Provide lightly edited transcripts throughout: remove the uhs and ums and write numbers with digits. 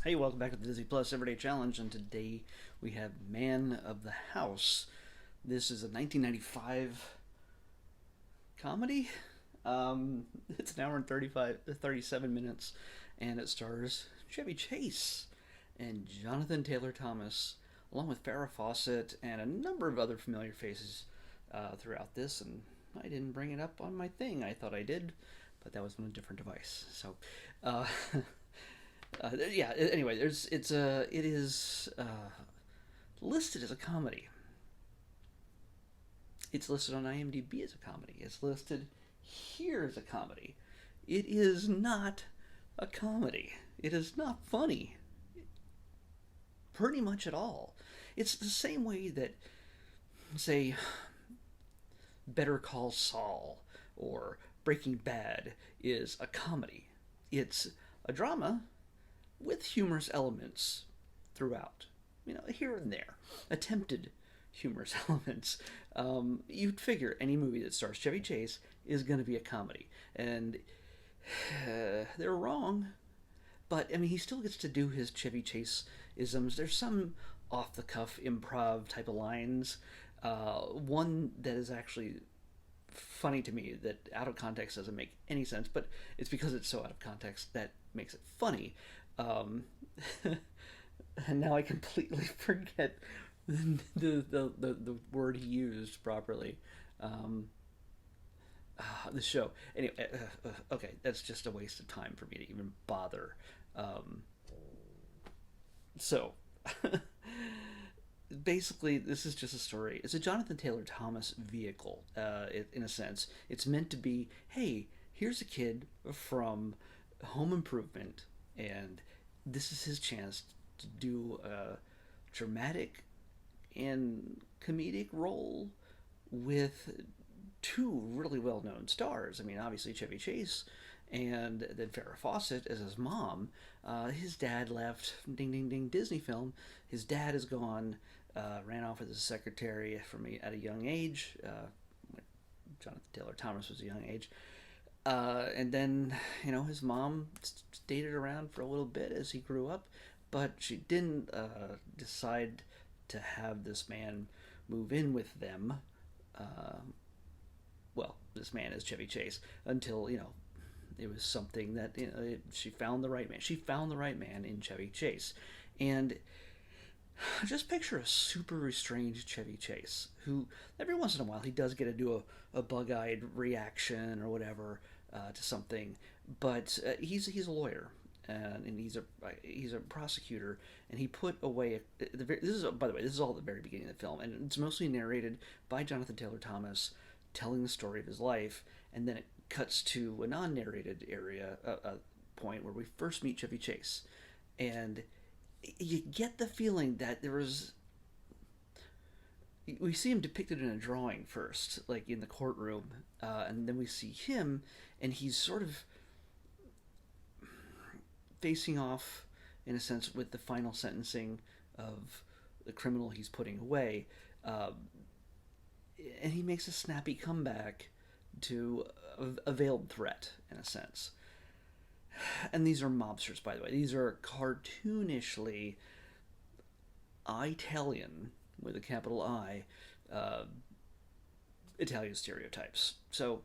Hey, welcome back to the Disney Plus Everyday Challenge, and today we have Man of the House. This is a 1995 comedy. It's an hour and 37 minutes, and it stars Chevy Chase and Jonathan Taylor Thomas, along with Farrah Fawcett and a number of other familiar faces throughout this. And I didn't bring it up on my thing. I thought I did, but that was on a different device. So, uh, yeah. Anyway, it is listed as a comedy. It's listed on IMDb as a comedy. It's listed here as a comedy. It is not a comedy. It is not funny, pretty much at all. It's the same way that, say, Better Call Saul or Breaking Bad is a comedy. It's a drama with humorous elements throughout, here and there, attempted humorous elements. You'd figure any movie that stars Chevy Chase is going to be a comedy, and they're wrong. But I mean, he still gets to do his Chevy Chase isms. There's some off the cuff improv type of lines. One that is actually funny to me that out of context doesn't make any sense, but it's because it's so out of context that makes it funny. Um, and now I completely forget the word he used properly. Um, the show. Anyway, okay, that's just a waste of time for me to even bother. Um, so, basically, this is just a story. It's a Jonathan Taylor Thomas vehicle, in a sense. It's meant to be, hey, here's a kid from Home Improvement, and this is his chance to do a dramatic and comedic role with two really well known stars. I mean, obviously Chevy Chase, and then Farrah Fawcett as his mom. His dad left, ding ding ding, Disney film. His dad is gone, ran off as a secretary at a young age. When Jonathan Taylor Thomas was a young age. And then, his mom stayed around for a little bit as he grew up, but she didn't decide to have this man move in with them. Uh, well, this man is Chevy Chase until it was something that she found the right man. She found the right man in Chevy Chase, and just picture a super restrained Chevy Chase who every once in a while he does get to do a bug-eyed reaction or whatever to something, but he's a lawyer. And he's a prosecutor, and he put away. This is, by the way, this is all at the very beginning of the film, and it's mostly narrated by Jonathan Taylor Thomas, telling the story of his life, and then it cuts to a non-narrated area, a point where we first meet Chevy Chase, and you get the feeling that we see him depicted in a drawing first, like in the courtroom, and then we see him, and he's sort of facing off, in a sense, with the final sentencing of the criminal he's putting away. And he makes a snappy comeback to a veiled threat, in a sense. And these are mobsters, by the way. These are cartoonishly Italian, with a capital I, Italian stereotypes. So,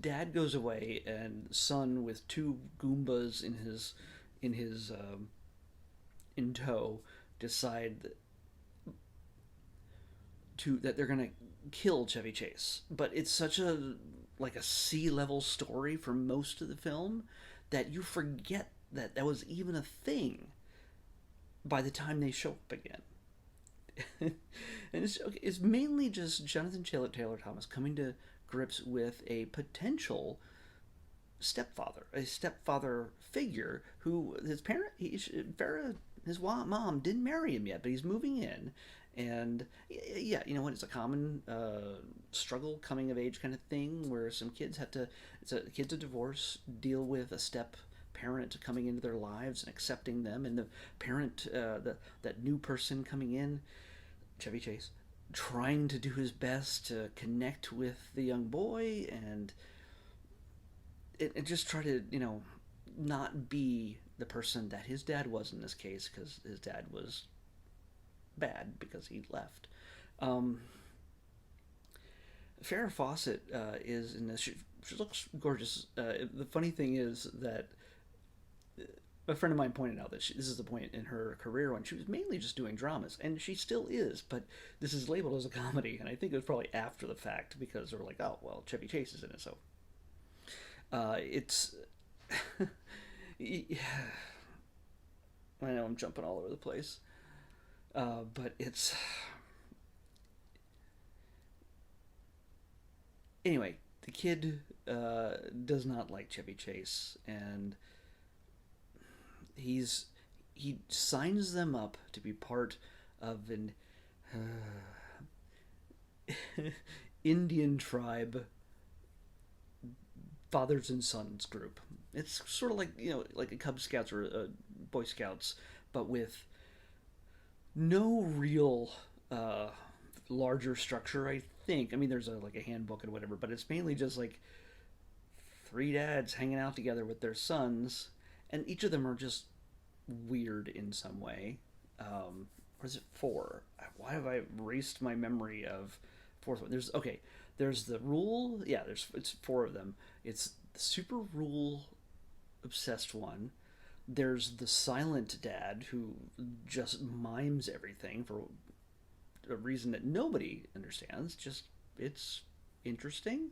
dad goes away, and son with two Goombas in tow decide that they're gonna kill Chevy Chase. But it's such a sea level story for most of the film that you forget that was even a thing by the time they show up again. And it's mainly just Jonathan Taylor Thomas coming to grips with a potential a stepfather figure who his mom didn't marry him yet, but he's moving in, and yeah, you know what? It's a common struggle, coming of age kind of thing, where some kids kids of divorce deal with a step parent coming into their lives and accepting them, and the parent, that new person coming in, Chevy Chase, trying to do his best to connect with the young boy and just try to not be the person that his dad was in this case, because his dad was bad because he left. Um, Farrah Fawcett is in this. She looks gorgeous. The funny thing is that a friend of mine pointed out that this is the point in her career when she was mainly just doing dramas, and she still is, but this is labeled as a comedy, and I think it was probably after the fact because they were like, oh, well, Chevy Chase is in it, so. It's. Yeah, I know I'm jumping all over the place, but it's. Anyway, the kid does not like Chevy Chase, and he's he signs them up to be part of an Indian tribe fathers and sons group. It's sort of like like a Cub Scouts or a Boy Scouts, but with no real uh, larger structure. I think. I mean, there's like a handbook and whatever, but it's mainly just like three dads hanging out together with their sons, and each of them are just weird in some way. Or is it four? Why have I erased my memory of fourth one? There's okay. There's the rule. Yeah, it's four of them. It's the super rule obsessed one. There's the silent dad who just mimes everything for a reason that nobody understands. Just it's interesting.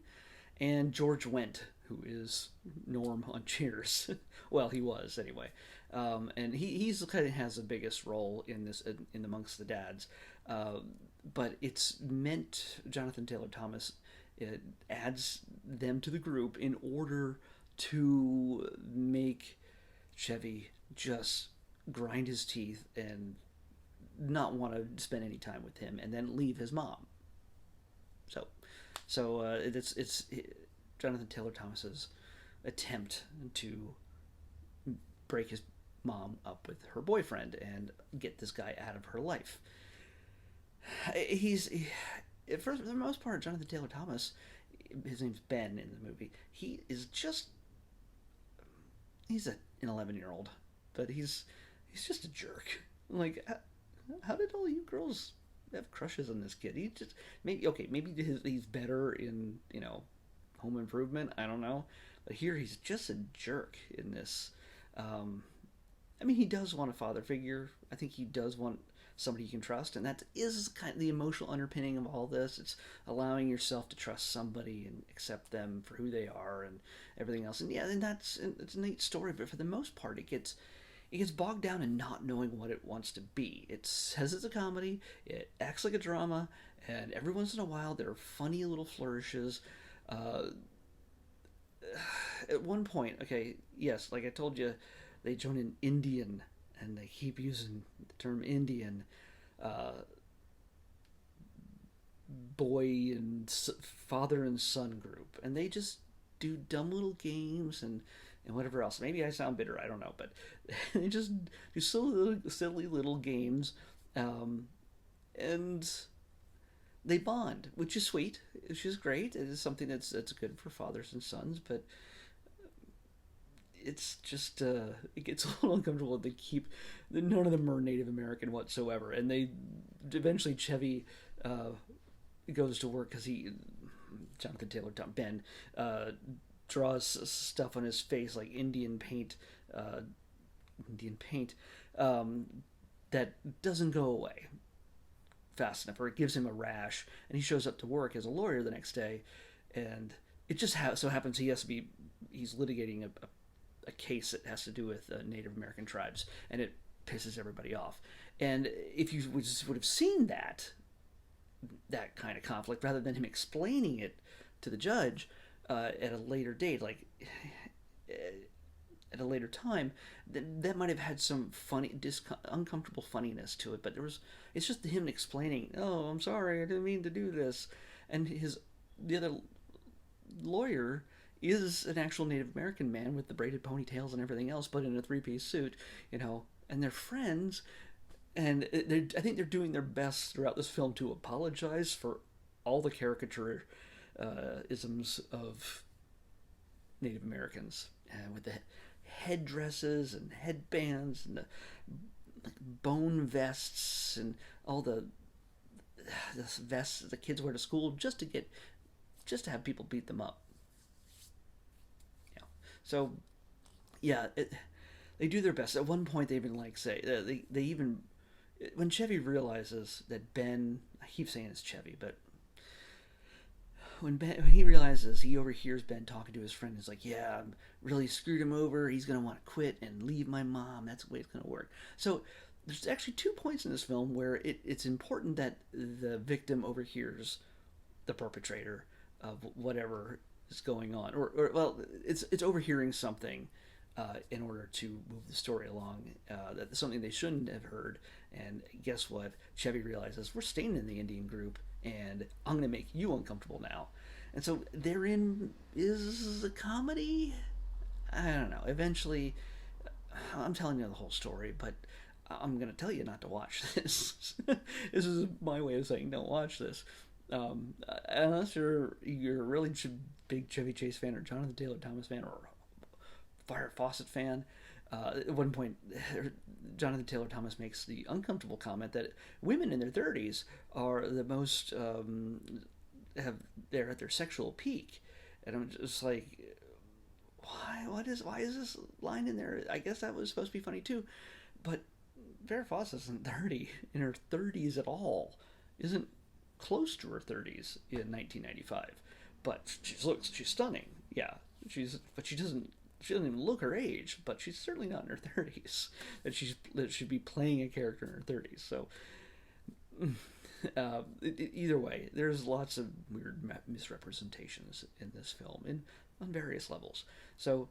And George Wendt, who is Norm on Cheers. Well, he was anyway, and he's kind of has the biggest role in this in amongst the dads. Uh, but it's meant Jonathan Taylor Thomas it adds them to the group in order to make Chevy just grind his teeth and not want to spend any time with him, and then leave his mom. So, it's Jonathan Taylor Thomas's attempt to break his mom up with her boyfriend and get this guy out of her life. He's for the most part, Jonathan Taylor Thomas, his name's Ben in the movie. He is just an 11-year-old, but he's just a jerk. Like, how did all you girls have crushes on this kid? He just maybe he's better in Home Improvement. I don't know, but here he's just a jerk in this. I mean, he does want a father figure. I think he does want somebody you can trust, and that is kind of the emotional underpinning of all this. It's allowing yourself to trust somebody and accept them for who they are and everything else. And yeah, and it's a neat story, but for the most part, it gets bogged down in not knowing what it wants to be. It says it's a comedy, it acts like a drama, and every once in a while there are funny little flourishes. Uh, at one point, okay, yes, like I told you, they join an Indian, and they keep using the term Indian. Uh, Boy and father and son group, and they just do dumb little games and whatever else. Maybe I sound bitter. I don't know, but they just do silly little games, and they bond, which is sweet, which is great. It is something that's good for fathers and sons, but it's just it gets a little uncomfortable. They keep none of them are Native American whatsoever, and they eventually Chevy uh, goes to work because he Jonathan Taylor Ben draws stuff on his face like uh, Indian paint um, that doesn't go away fast enough, or it gives him a rash, and he shows up to work as a lawyer the next day, and it just so happens he's litigating a case that has to do with Native American tribes, and it pisses everybody off. And if you would have seen that kind of conflict rather than him explaining it to the judge at a later date, like at a later time, that might have had some funny, uncomfortable funniness to it. But it's just him explaining, "Oh, I'm sorry, I didn't mean to do this," and the other lawyer is an actual Native American man with the braided ponytails and everything else, but in a three-piece suit, and they're friends, and I think they're doing their best throughout this film to apologize for all the caricature isms of Native Americans, with the headdresses and headbands and the like bone vests and all the vests the kids wear to school just to have people beat them up. Yeah. So yeah, they do their best. At one point, they even like say they even when Chevy realizes that Ben, I keep saying it's Chevy, but when he realizes he overhears Ben talking to his friend, he's like, "Yeah, I'm really screwed him over. He's gonna want to quit and leave my mom. That's the way it's gonna work." So there's actually 2 points in this film where it's important that the victim overhears the perpetrator of whatever is going on, or well, it's overhearing something in order to move the story along. That's something they shouldn't have heard. And guess what? Chevy realizes we're staying in the Indian group, and I'm going to make you uncomfortable now. And so therein is a comedy. I don't know. Eventually, I'm telling you the whole story, but I'm going to tell you not to watch this. This is my way of saying don't watch this. Unless you're a really big Chevy Chase fan or Jonathan Taylor Thomas fan or Farrah Fawcett fan. At one point, Jonathan Taylor Thomas makes the uncomfortable comment that women in their 30s are the most they're at their sexual peak, and I'm just like, why is this line in there? I guess that was supposed to be funny too, but Farrah Fawcett isn't 30 in her 30s at all, isn't close to her 30s in 1995, but she's stunning. Yeah, but she doesn't even look her age, but she's certainly not in her 30s. That should be playing a character in her 30s. So either way, there's lots of weird misrepresentations in this film, on various levels. So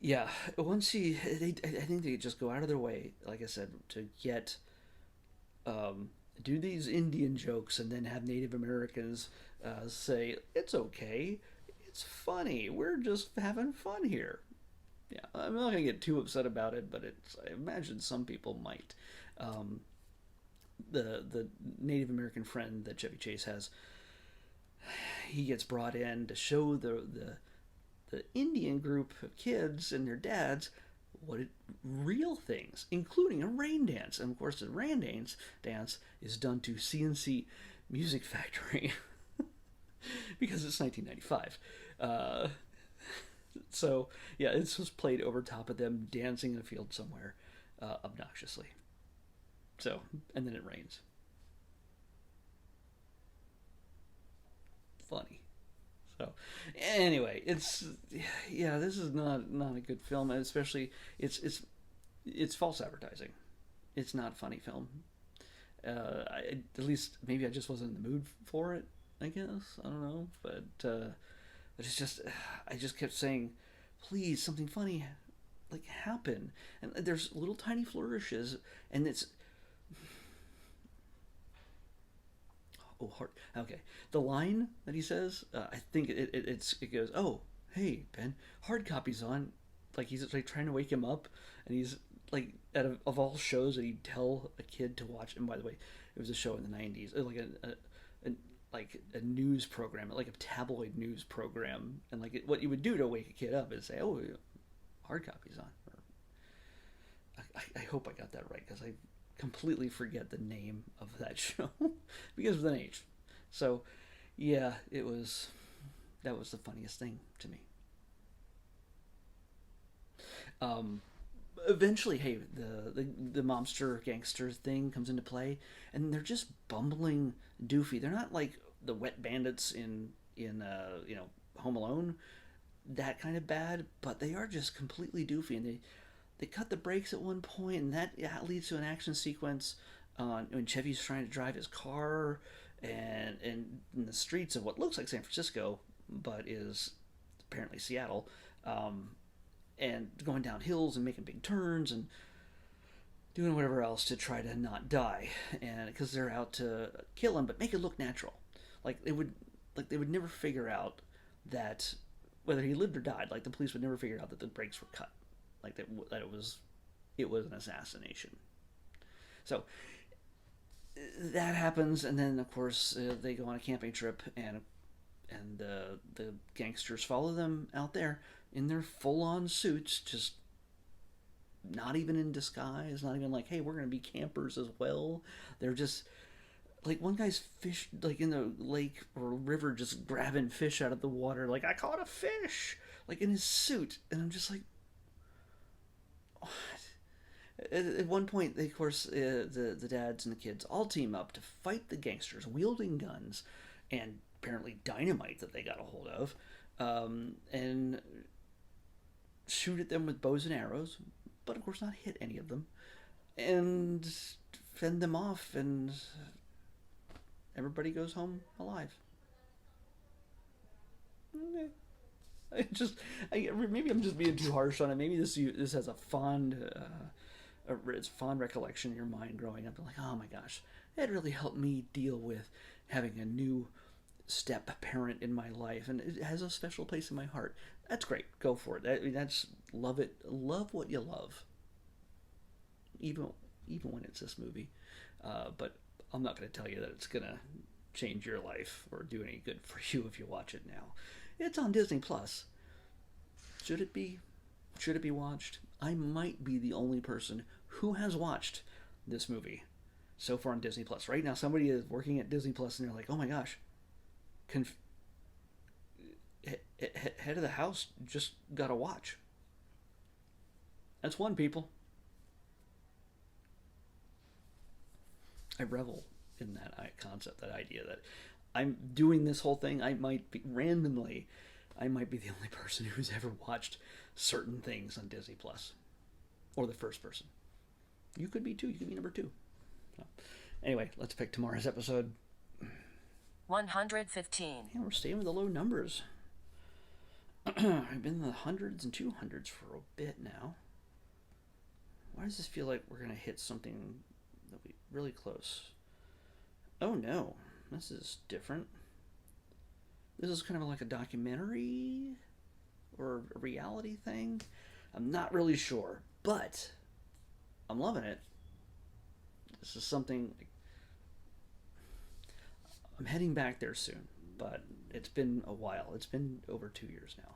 yeah, I think they just go out of their way, like I said, to get do these Indian jokes and then have Native Americans say it's okay, it's funny, we're just having fun here. Yeah, I'm not gonna get too upset about it, but I imagine some people might. The Native American friend that Chevy Chase has, he gets brought in to show the Indian group of kids and their dads real things, including a rain dance. And of course, the rain dance is done to CNC Music Factory because it's 1995. So yeah, this was played over top of them dancing in a field somewhere, obnoxiously. So, and then it rains. Funny. So, anyway, this is not a good film, and especially it's false advertising. It's not a funny film. At least maybe I just wasn't in the mood for it. I guess I don't know, but it's just I just kept saying, please, something funny like happen, and there's little tiny flourishes, and it's oh hard. Okay, the line that he says, I think it goes, oh hey Ben, hard copy's on, like he's like trying to wake him up, and he's like of all shows that he'd tell a kid to watch. And by the way, it was a show in the '90s, like a news program, like a tabloid news program, and like what you would do to wake a kid up is say, oh, hard copy's on. I hope I got that right, because I completely forget the name of that show because of the age. So yeah, that was the funniest thing to me. Eventually, hey, the mobster gangster thing comes into play, and they're just bumbling doofy. They're not like the wet bandits in Home Alone, that kind of bad, but they are just completely doofy, and they cut the brakes at one point, and that leads to an action sequence when Chevy's trying to drive his car and in the streets of what looks like San Francisco, but is apparently Seattle, and going down hills and making big turns and doing whatever else to try to not die, and because they're out to kill him, but make it look natural, like they would never figure out that whether he lived or died. Like the police would never figure out that the brakes were cut, like that it was an assassination. So that happens, and then of course they go on a camping trip, and the gangsters follow them out there in their full-on suits, just not even in disguise, not even like, hey, we're going to be campers as well. They're just like one guy's fish like in the lake or river just grabbing fish out of the water like I caught a fish like in his suit, and I'm just like, what? At one point, of course, the dads and the kids all team up to fight the gangsters wielding guns and apparently dynamite that they got a hold of, and shoot at them with bows and arrows, but of course not hit any of them, and fend them off, and everybody goes home alive. I just, maybe I'm just being too harsh on it. Maybe this has a it's fond recollection in your mind growing up. Like, oh my gosh, it really helped me deal with having a new step parent in my life, and it has a special place in my heart. That's great. Go for it. That's love it. Love what you love, even when it's this movie. But I'm not going to tell you that it's going to change your life or do any good for you if you watch it now. It's on Disney Plus. Should it be? Should it be watched? I might be the only person who has watched this movie so far on Disney Plus. Right now, somebody is working at Disney Plus and they're like, "Oh my gosh, head of the house just got a watch." That's one, people. I revel in that concept, that idea that I'm doing this whole thing. I might be the only person who's ever watched certain things on Disney Plus, or the first person. You could be too. You could be number two. So, anyway, let's pick tomorrow's episode. 115. Yeah, we're staying with the low numbers. I've been in the hundreds and 200s for a bit now. Why does this feel like we're going to hit something that'll be really close? Oh no, this is different. This is kind of like a documentary or a reality thing. I'm not really sure, but I'm loving it. This is something. I'm heading back there soon, but it's been a while. It's been over 2 years now.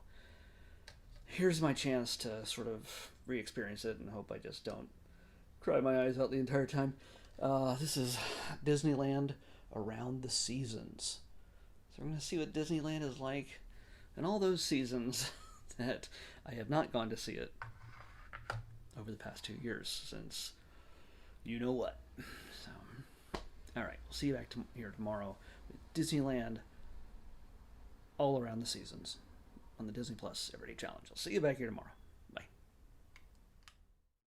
Here's my chance to sort of re-experience it and hope I just don't cry my eyes out the entire time. This is Disneyland Around the Seasons. So we're going to see what Disneyland is like in all those seasons that I have not gone to see it over the past 2 years since you know what. So, all right, we'll see you back here tomorrow with Disneyland all around the seasons on the Disney Plus Everyday Challenge. I'll see you back here tomorrow.